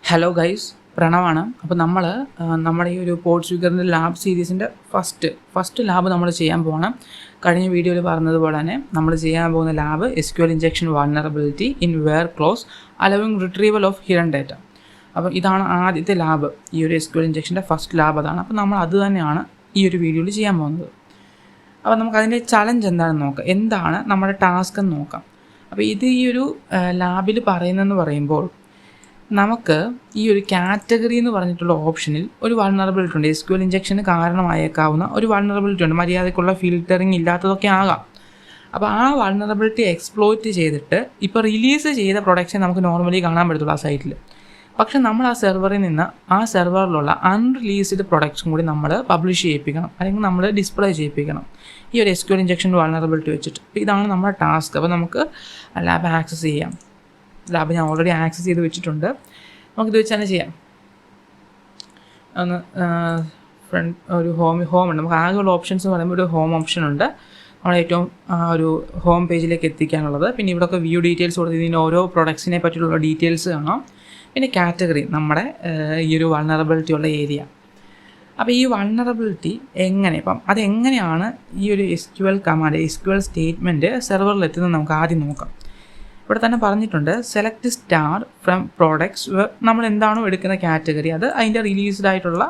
Hello guys, പ്രണവാണ്. അപ്പോൾ നമ്മുടെ ഈ ഒരു പോർച്ചുഗലിൻ്റെ ലാബ് സീരീസിൻ്റെ ഫസ്റ്റ് ലാബ് നമ്മൾ ചെയ്യാൻ പോകണം. കഴിഞ്ഞ വീഡിയോയിൽ പറഞ്ഞതുപോലെ തന്നെ നമ്മൾ ചെയ്യാൻ പോകുന്ന lab SQL injection vulnerability in wear close allowing retrieval of hidden data. അപ്പോൾ ഇതാണ് ആദ്യത്തെ ലാബ്. ഈ ഒരു SQL ഇഞ്ചക്ഷൻ്റെ ഫസ്റ്റ് ലാബ് അതാണ്. അപ്പോൾ നമ്മൾ അത് തന്നെയാണ് ഈ ഒരു വീഡിയോയിൽ ചെയ്യാൻ പോകുന്നത്. അപ്പോൾ നമുക്കതിൻ്റെ ചലഞ്ച് എന്താണെന്ന് നോക്കാം, എന്താണ് നമ്മുടെ ടാസ്ക് എന്ന് നോക്കാം. അപ്പോൾ ഇത് ഈ ഒരു ലാബിൽ പറയുന്നതെന്ന് പറയുമ്പോൾ നമുക്ക് ഈ ഒരു കാറ്റഗറി എന്ന് പറഞ്ഞിട്ടുള്ള ഓപ്ഷനിൽ ഒരു വൾനറബിലിറ്റി ഉണ്ട്. SQL ഇഞ്ചക്ഷന് കാരണമായേക്കാവുന്ന ഒരു വൾനറബിലിറ്റി ഉണ്ട്. മര്യാദയ്ക്കുള്ള ഫിൽറ്ററിങ് ഇല്ലാത്തതൊക്കെ ആകാം. അപ്പോൾ ആ വൾനറബിലിറ്റി എക്സ്പ്ലോയിറ്റ് ചെയ്തിട്ട് ഇപ്പോൾ റിലീസ് ചെയ്ത പ്രൊഡക്ഷൻ നമുക്ക് നോർമലി കാണാൻ പറ്റത്തുള്ളൂ ആ സൈറ്റിൽ. പക്ഷെ നമ്മൾ ആ സെർവറിൽ നിന്ന് ആ സെർവറിലുള്ള അൺറിലീസ്ഡ് പ്രൊഡക്ട്സും കൂടി നമ്മൾ പബ്ലിഷ് ചെയ്യിപ്പിക്കണം, അല്ലെങ്കിൽ നമ്മൾ ഡിസ്പ്ലേ ചെയ്യിപ്പിക്കണം ഈ ഒരു SQL ഇഞ്ചക്ഷൻ വൾനറബിലിറ്റി വെച്ചിട്ട്. ഇതാണ് നമ്മുടെ ടാസ്ക്. അപ്പോൾ നമുക്ക് ലാബ് ആക്സസ് ചെയ്യാം. ലാബ് ഞാൻ ഓൾറെഡി ആക്സസ് ചെയ്ത് വെച്ചിട്ടുണ്ട്. നമുക്കിത് വെച്ച് തന്നെ ചെയ്യാം. ഒന്ന് ഒരു ഹോം ഉണ്ട്. നമുക്ക് ആകെയുള്ള ഓപ്ഷൻസ് എന്ന് പറയുമ്പോൾ ഒരു ഹോം ഓപ്ഷൻ ഉണ്ട്, നമ്മൾ ഏറ്റവും ഒരു ഹോം പേജിലേക്ക് എത്തിക്കാനുള്ളത്. പിന്നെ ഇവിടെയൊക്കെ വ്യൂ ഡീറ്റെയിൽസ് കൊടുത്ത് ഇതിൻ്റെ ഓരോ പ്രൊഡക്ട്സിനെ പറ്റിയുള്ള ഡീറ്റെയിൽസ് കാണാം. പിന്നെ കാറ്റഗറി, നമ്മുടെ ഈ ഒരു വൾനറബിലിറ്റി ഉള്ള ഏരിയ. അപ്പോൾ ഈ വൾനറബിലിറ്റി ഇപ്പം അതെങ്ങനെയാണ് ഈ ഒരു SQL കമാൻഡ്, SQL സ്റ്റേറ്റ്മെൻറ്റ് സെർവറിൽ എത്തുന്നത് നമുക്ക് ആദ്യം നോക്കാം. ഇവിടെ തന്നെ പറഞ്ഞിട്ടുണ്ട്, സെലക്ട് സ്റ്റാർ ഫ്രം പ്രോഡക്ട്സ്. നമ്മൾ എന്താണോ എടുക്കുന്ന കാറ്റഗറി അത് അതിൻ്റെ റിലീസ്ഡ് ആയിട്ടുള്ള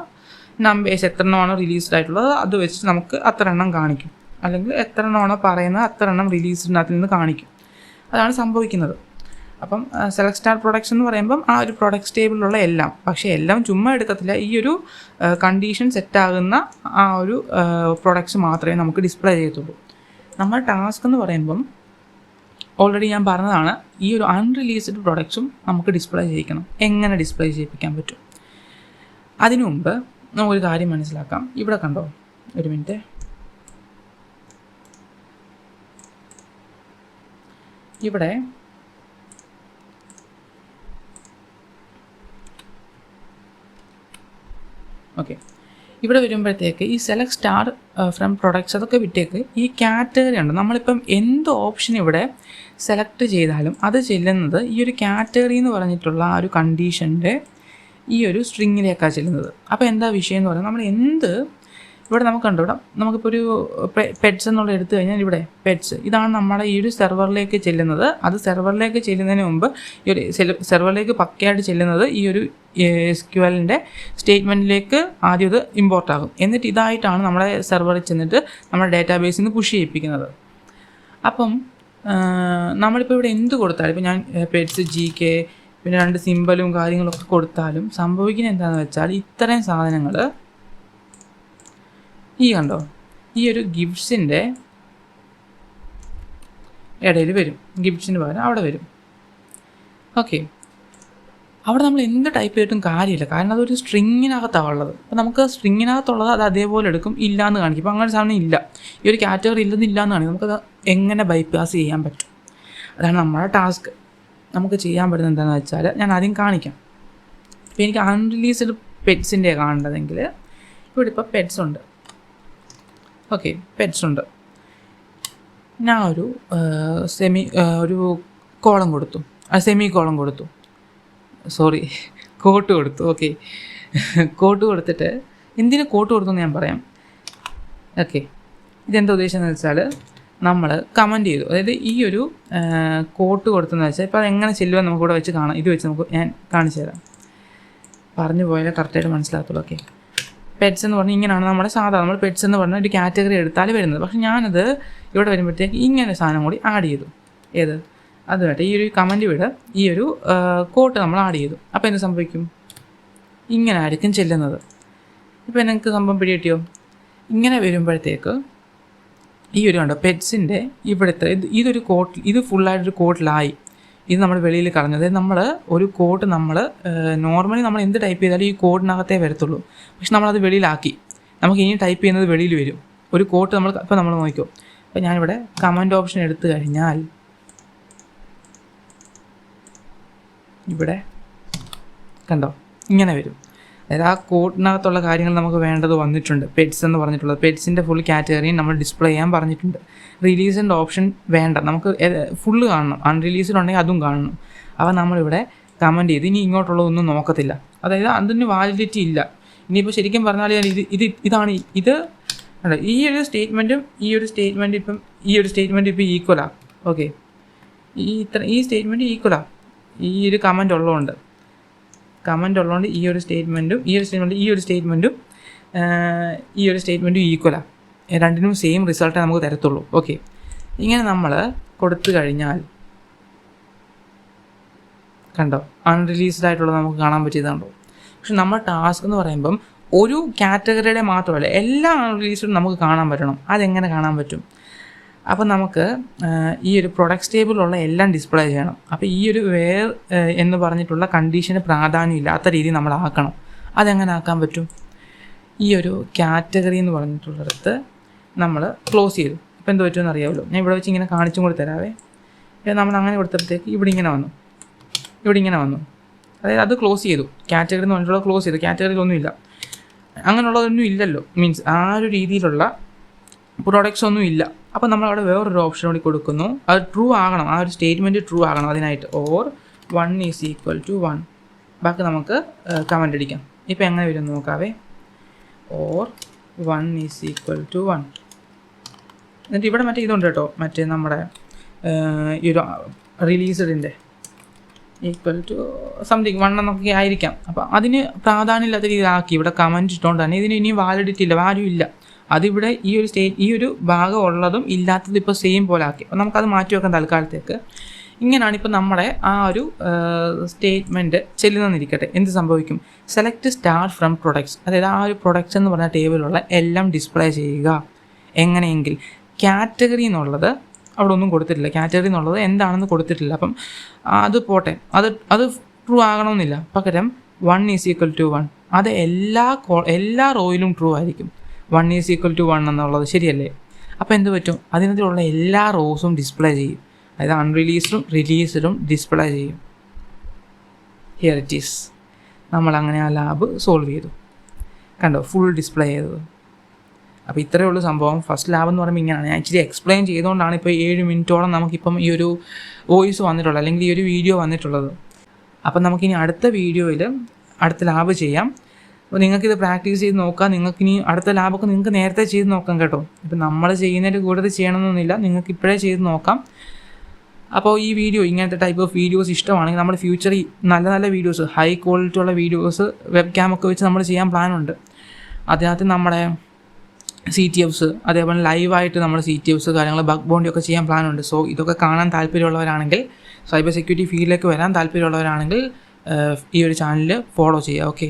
നമ്പേഴ്സ് എത്ര എണ്ണമാണോ റിലീസ്ഡ് ആയിട്ടുള്ളത് അത് വെച്ച് നമുക്ക് അത്ര എണ്ണം കാണിക്കും, അല്ലെങ്കിൽ എത്ര എണ്ണമാണോ പറയുന്നത് അത്ര എണ്ണം റിലീസ്ഡിനകത്ത് നിന്ന് കാണിക്കും. അതാണ് സംഭവിക്കുന്നത്. അപ്പം സെലക്ട് സ്റ്റാർ പ്രൊഡക്ട്സ് എന്ന് പറയുമ്പം ആ ഒരു പ്രൊഡക്ട്സ് ടേബിളിലുള്ള എല്ലാം, പക്ഷേ എല്ലാം ചുമ്മാ എടുക്കത്തില്ല. ഈ ഒരു കണ്ടീഷൻ സെറ്റാകുന്ന ആ ഒരു പ്രൊഡക്ട്സ് മാത്രമേ നമുക്ക് ഡിസ്പ്ലേ ചെയ്യത്തുള്ളൂ. നമ്മുടെ ടാസ്ക് എന്ന് പറയുമ്പം ഓൾറെഡി ഞാൻ പറഞ്ഞതാണ്, ഈ ഒരു അൺറിലീസ്ഡ് പ്രൊഡക്ട്സും നമുക്ക് ഡിസ്പ്ലേ ചെയ്യിക്കണം. എങ്ങനെ ഡിസ്പ്ലേ ചെയ്യിപ്പിക്കാൻ പറ്റും? അതിനു മുമ്പ് നമുക്കൊരു കാര്യം മനസ്സിലാക്കാം. ഇവിടെ കണ്ടോ, ഒരു മിനിറ്റ്. ഇവിടെ ഓക്കെ, ഇവിടെ വരുമ്പോഴത്തേക്ക് ഈ സെലക്ട് സ്റ്റാർ ഫ്രം പ്രൊഡക്ട്സ് അതൊക്കെ വിട്ടേക്ക്. ഈ കാറ്റഗറി ഉണ്ട്. നമ്മളിപ്പം എന്ത് ഓപ്ഷൻ ഇവിടെ സെലക്ട് ചെയ്താലും അത് ചെല്ലുന്നത് ഈ ഒരു കാറ്റഗറി എന്ന് പറഞ്ഞിട്ടുള്ള ആ ഒരു കണ്ടീഷൻ്റെ ഈ ഒരു സ്ട്രിങ്ങിലേക്കാണ് ചെല്ലുന്നത്. അപ്പോൾ എന്താ വിഷയം എന്ന് പറയുന്നത്, നമ്മൾ ഇവിടെ നമുക്ക് കണ്ടു, ഇവിടെ നമുക്കിപ്പോൾ ഒരു പെറ്റ്സ് എന്നുള്ള എടുത്തു കഴിഞ്ഞാൽ ഇവിടെ പെറ്റ്സ് ഇതാണ് നമ്മുടെ ഈ ഒരു സെർവറിലേക്ക് ചെല്ലുന്നത്. അത് സെർവറിലേക്ക് ചെല്ലുന്നതിന് മുമ്പ് ഈ ഒരു സെർവറിലേക്ക് പക്കയായിട്ട് ചെല്ലുന്നത് ഈ ഒരു SQLൻ്റെ സ്റ്റേറ്റ്മെൻറ്റിലേക്ക് ആദ്യം ഇത് ഇമ്പോർട്ട് ആകും. എന്നിട്ട് ഇതായിട്ടാണ് നമ്മുടെ സെർവറിൽ ചെന്നിട്ട് നമ്മുടെ ഡാറ്റാബേസിൽ നിന്ന് പുഷ് ചെയ്യിപ്പിക്കുന്നത്. അപ്പം നമ്മളിപ്പോൾ ഇവിടെ എന്ത് കൊടുത്താലും, ഇപ്പോൾ ഞാൻ പെറ്റ്സ് GK പിന്നെ 2 സിമ്പലും കാര്യങ്ങളൊക്കെ കൊടുത്താലും സംഭവിക്കുന്നത് എന്താണെന്ന് വെച്ചാൽ ഇത്രയും സാധനങ്ങൾ ഈ കണ്ടോ ഈ ഒരു ഗിഫ്റ്റ്സിൻ്റെ ഇടയിൽ വരും. ഗിഫ്റ്റ്സിന് പകരം അവിടെ വരും. ഓക്കെ, അവിടെ നമ്മൾ എന്ത് ടൈപ്പ് ചെയ്തിട്ടും കാര്യമില്ല, കാരണം അതൊരു സ്ട്രിങ്ങിനകത്താണ് ഉള്ളത്. അപ്പോൾ നമുക്ക് സ്ട്രിങ്ങിനകത്തുള്ളത് അത് അതേപോലെ എടുക്കും, ഇല്ലയെന്ന് കാണിക്കും. ഇപ്പോൾ അങ്ങനെ സാധനം ഇല്ല, ഈ ഒരു കാറ്റഗറി ഇല്ലെന്ന് കാണിക്കും. നമുക്കത് എങ്ങനെ ബൈപ്പാസ് ചെയ്യാൻ പറ്റും? അതാണ് നമ്മുടെ ടാസ്ക്. നമുക്ക് ചെയ്യാൻ പറ്റുന്നത് എന്താണെന്ന് വെച്ചാൽ ഞാൻ ആദ്യം കാണിക്കാം. ഇപ്പോൾ എനിക്ക് അൺറിലീസ്ഡ് പെറ്റ്സിൻ്റെ കാണേണ്ടതെങ്കിൽ ഇവിടെ ഇപ്പോൾ പെറ്റ്സ് ഉണ്ട്. ഓക്കെ, പെറ്റ്സ് ഉണ്ട്. ഞാൻ ഒരു കോളം കൊടുത്തു, സെമി കോളം കൊടുത്തു, കോട്ട് കൊടുത്തു. ഓക്കെ, കോട്ട് കൊടുത്തിട്ട് എന്തിന് കോട്ട് കൊടുത്തു എന്ന് ഞാൻ പറയാം. ഓക്കെ, ഇതെന്താ ഉദ്ദേശം എന്ന് വെച്ചാൽ നമ്മൾ കമൻറ്റ് ചെയ്തു. അതായത് ഈ ഒരു കോട്ട് കൊടുത്തെന്ന് വെച്ചാൽ ഇപ്പോൾ അതെങ്ങനെ ചെല്ലുമെന്ന് നമുക്കിവിടെ വെച്ച് കാണാം. ഇത് വെച്ച് ഞാൻ കാണിച്ചു തരാം. പറഞ്ഞു പോയാൽ കറക്റ്റായിട്ട് മനസ്സിലാകത്തുള്ളൂ. ഓക്കെ, പെറ്റ്സ് എന്ന് പറഞ്ഞാൽ ഇങ്ങനെയാണ് നമ്മുടെ നമ്മൾ പെറ്റ്സ് എന്ന് പറഞ്ഞാൽ ഒരു കാറ്റഗറി എടുത്താൽ വരുന്നത്. പക്ഷേ ഞാനത് ഇവിടെ വരുമ്പോഴത്തേക്ക് ഇങ്ങനെ സാധനം കൂടി ആഡ് ചെയ്തു. അതുമായിട്ട് ഈ ഒരു കമൻറ്റ് വിട് ഈ ഒരു കോട്ട് നമ്മൾ ആഡ് ചെയ്തു. അപ്പോൾ എന്ത് സംഭവിക്കും? ഇങ്ങനെ ആയിരിക്കും ചെല്ലുന്നത്. ഇപ്പോൾ നിങ്ങൾക്ക് സംഭവം പിടികിട്ടിയോ? ഇങ്ങനെ വരുമ്പോഴത്തേക്ക് ഈ ഒരു കണ്ടോ പെറ്റ്സിൻ്റെ ഇവിടുത്തെ ഇതൊരു കോട്ട്, ഇത് ഫുള്ളായിട്ടൊരു കോട്ടിലായി. ഇത് നമ്മൾ വെളിയിൽ കളഞ്ഞു. അതായത് നമ്മൾ ഒരു കോഡ് നോർമലി നമ്മൾ എന്ത് ടൈപ്പ് ചെയ്താലും ഈ കോഡിനകത്തേ വരത്തുള്ളൂ. പക്ഷെ നമ്മളത് വെളിയിലാക്കി. നമുക്ക് ഇനി ടൈപ്പ് ചെയ്യുന്നത് വെളിയിൽ വരും. ഒരു കോഡ് നമ്മൾ നോക്കിക്കോ. അപ്പോൾ ഞാനിവിടെ കമൻറ്റ് ഓപ്ഷൻ എടുത്തു കഴിഞ്ഞാൽ ഇവിടെ കണ്ടോ ഇങ്ങനെ വരും. അതായത് ആ കോഡിനകത്തുള്ള കാര്യങ്ങൾ നമുക്ക് വേണ്ടത് വന്നിട്ടുണ്ട്. പെറ്റ്സ് എന്ന് പറഞ്ഞിട്ടുള്ളത്, പെറ്റ്സിൻ്റെ ഫുൾ കാറ്റഗറിയും നമ്മൾ ഡിസ്പ്ലേ ചെയ്യാൻ പറഞ്ഞിട്ടുണ്ട്. റിലീസിൻ്റെ ഓപ്ഷൻ വേണ്ട, നമുക്ക് ഫുള്ള് കാണണം. അൺറിലീസ്ഡ് ഉണ്ടെങ്കിൽ അതും കാണണം. അപ്പോൾ നമ്മളിവിടെ കമൻറ്റ് ചെയ്ത് ഇനി ഇങ്ങോട്ടുള്ളതൊന്നും നോക്കത്തില്ല. അതായത് അതിന് വാലിഡിറ്റി ഇല്ല. ഇനിയിപ്പോൾ ശരിക്കും പറഞ്ഞാൽ ഇതാണ് അല്ല, ഈ ഒരു സ്റ്റേറ്റ്മെൻറ്റും ഇപ്പം ഈക്വലാണ്. ഓക്കെ, ഈ സ്റ്റേറ്റ്മെൻറ്റ് ഈക്വലാണ്. ഈ ഒരു കമൻറ്റ് ഉള്ളതുകൊണ്ട് ഈ ഒരു സ്റ്റേറ്റ്മെൻറ്റും ഈക്വലാണ്. രണ്ടിനും സെയിം റിസൾട്ടേ നമുക്ക് തരത്തുള്ളൂ. ഓക്കെ, ഇങ്ങനെ നമ്മൾ കൊടുത്തു കഴിഞ്ഞാൽ കണ്ടോ, അൺറിലീസ്ഡ് ആയിട്ടുള്ളത് നമുക്ക് കാണാൻ പറ്റിയതുണ്ടോ. പക്ഷെ നമ്മുടെ ടാസ്ക് എന്ന് പറയുമ്പം ഒരു കാറ്റഗറിയുടെ മാത്രമല്ല, എല്ലാ അൺറിലീസ്ഡും നമുക്ക് കാണാൻ പറ്റണം. അതെങ്ങനെ കാണാൻ പറ്റും? അപ്പോൾ നമുക്ക് ഈ ഒരു പ്രൊഡക്ട്സ് ടേബിളിലുള്ള എല്ലാം ഡിസ്പ്ലേ ചെയ്യണം. അപ്പോൾ ഈ ഒരു വേർ എന്ന് പറഞ്ഞിട്ടുള്ള കണ്ടീഷന് പ്രാധാന്യം ഇല്ലാത്ത രീതിയിൽ നമ്മൾ ആക്കണം. അതെങ്ങനെ ആക്കാൻ പറ്റും? ഈ ഒരു കാറ്റഗറി എന്ന് പറഞ്ഞിട്ടുള്ളിടത്ത് നമ്മൾ ക്ലോസ് ചെയ്തു. ഇപ്പോൾ എന്ത് പറ്റുമെന്ന് അറിയാമല്ലോ. ഞാൻ ഇവിടെ വെച്ച് ഇങ്ങനെ കാണിച്ചും കൂടി തരാവേ. നമ്മൾ അങ്ങനെ കൊടുത്തപ്പോഴത്തേക്ക് ഇവിടെ ഇങ്ങനെ വന്നു. അതായത് അത് ക്ലോസ് ചെയ്തു. കാറ്റഗറി എന്ന് പറഞ്ഞിട്ടുള്ളത് ക്ലോസ് ചെയ്തു. കാറ്റഗറിയിലൊന്നുമില്ല, അങ്ങനെയുള്ളതൊന്നും ഇല്ലല്ലോ. മീൻസ് ആ ഒരു രീതിയിലുള്ള പ്രൊഡക്ട്സ് ഒന്നും ഇല്ല. അപ്പോൾ നമ്മളവിടെ വേറൊരു ഓപ്ഷൻ കൂടി കൊടുക്കുന്നു. അത് ട്രൂ ആകണം, ആ ഒരു സ്റ്റേറ്റ്മെൻറ്റ് ട്രൂ ആകണം. അതിനായിട്ട് ഓർ 1 = 1. ബാക്കി നമുക്ക് കമൻ്റ് അടിക്കാം. ഇപ്പോൾ എങ്ങനെ വരും നോക്കാവേ. ഓർ 1 = 1. എന്നിട്ട് ഇവിടെ മറ്റേ ഇതുണ്ട് കേട്ടോ, മറ്റേ നമ്മുടെ ഈ ഒരു റിലീസ്ഡിൻ്റെ സംതിങ് 1 എന്നൊക്കെ ആയിരിക്കാം. അപ്പോൾ അതിന് പ്രാധാന്യമില്ലാത്ത രീതിയിലാക്കി ഇവിടെ കമൻറ്റ് ഇട്ടുകൊണ്ട് തന്നെ ഇതിന് ഇനി വാലിഡിറ്റി ഇല്ല, വാല്യൂ ഇല്ല. അതിവിടെ ഈ ഒരു ഭാഗം ഉള്ളതും ഇല്ലാത്തതും ഇപ്പോൾ സെയിം പോലെ ആക്കി. അപ്പോൾ നമുക്കത് മാറ്റി വെക്കാം തൽക്കാലത്തേക്ക്. ഇങ്ങനെയാണ് ഇപ്പോൾ നമ്മുടെ ആ ഒരു സ്റ്റേറ്റ്മെൻറ്റ് ചെല്ലുന്നതെന്നിരിക്കട്ടെ. എന്ത് സംഭവിക്കും? സെലക്ട് സ്റ്റാർ ഫ്രം പ്രൊഡക്ട്സ്, അതായത് ആ ഒരു പ്രൊഡക്ട്സ് എന്ന് പറഞ്ഞ ടേബിളിലുള്ള എല്ലാം ഡിസ്പ്ലേ ചെയ്യുക. എങ്ങനെയെങ്കിൽ കാറ്റഗറി എന്നുള്ളത് അവിടെ ഒന്നും കൊടുത്തിട്ടില്ല. കാറ്റഗറി എന്നുള്ളത് എന്താണെന്ന് കൊടുത്തിട്ടില്ല. അപ്പം അത് പോട്ടെ, അത് ട്രൂ ആകണമെന്നില്ല. പകരം 1 = 1 അത് എല്ലാ റോയിലും ട്രൂ ആയിരിക്കും. 1 = 1 എന്നുള്ളത് ശരിയല്ലേ? അപ്പോൾ എന്ത് പറ്റും? അതിനകത്തുള്ള എല്ലാ റോസും ഡിസ്പ്ലേ ചെയ്യും. അതായത് അൺറിലീസ്ഡും റിലീസ്ഡും ഡിസ്പ്ലേ ചെയ്യും. Here it is. നമ്മളങ്ങനെ ആ ലാബ് സോൾവ് ചെയ്തു. കണ്ടോ, ഫുൾ ഡിസ്പ്ലേ ചെയ്തത്. അപ്പോൾ ഇത്രയേ ഉള്ളൂ സംഭവം. ഫസ്റ്റ് ലാബ് എന്ന് പറയുമ്പോൾ ഇങ്ങനെയാണ്. ഞാൻ ഇച്ചിരി എക്സ്പ്ലെയിൻ ചെയ്തുകൊണ്ടാണ് ഇപ്പോൾ 7 മിനിറ്റോളം നമുക്കിപ്പം ഈ ഒരു വോയിസ് വന്നിട്ടുള്ളത്, അല്ലെങ്കിൽ ഈ ഒരു വീഡിയോ വന്നിട്ടുള്ളത്. അപ്പം നമുക്കിനി അടുത്ത വീഡിയോയിൽ അടുത്ത ലാബ് ചെയ്യാം. അപ്പോൾ നിങ്ങൾക്കിത് പ്രാക്ടീസ് ചെയ്ത് നോക്കാം. നിങ്ങൾക്കിനി അടുത്ത ലാബൊക്കെ നിങ്ങൾക്ക് നേരത്തെ ചെയ്ത് നോക്കാം കേട്ടോ. ഇപ്പം നമ്മൾ ചെയ്യുന്നതിൻ്റെ കൂടുതൽ ചെയ്യണമെന്നൊന്നുമില്ല, നിങ്ങൾക്ക് ഇപ്പോഴേ ചെയ്ത് നോക്കാം. അപ്പോൾ ഈ വീഡിയോ, ഇങ്ങനത്തെ ടൈപ്പ് ഓഫ് വീഡിയോസ് ഇഷ്ടമാണെങ്കിൽ നമ്മൾ ഫ്യൂച്ചറിൽ നല്ല നല്ല വീഡിയോസ്, ഹൈ ക്വാളിറ്റി ഉള്ള വീഡിയോസ് വെബ് ക്യാമൊക്കെ വെച്ച് നമ്മൾ ചെയ്യാൻ പ്ലാനുണ്ട്. അതിനകത്ത് നമ്മുടെ CTFs, അതേപോലെ ലൈവായിട്ട് നമ്മൾ CTFs കാര്യങ്ങൾ ബഗ് ബൗണ്ടി ഒക്കെ ചെയ്യാൻ പ്ലാനുണ്ട്. സോ ഇതൊക്കെ കാണാൻ താല്പര്യമുള്ളവരാണെങ്കിൽ, സൈബർ സെക്യൂരിറ്റി ഫീൽഡിലേക്ക് വരാൻ താല്പര്യമുള്ളവരാണെങ്കിൽ ഈ ഒരു ചാനൽ ഫോളോ ചെയ്യുക. ഓക്കെ.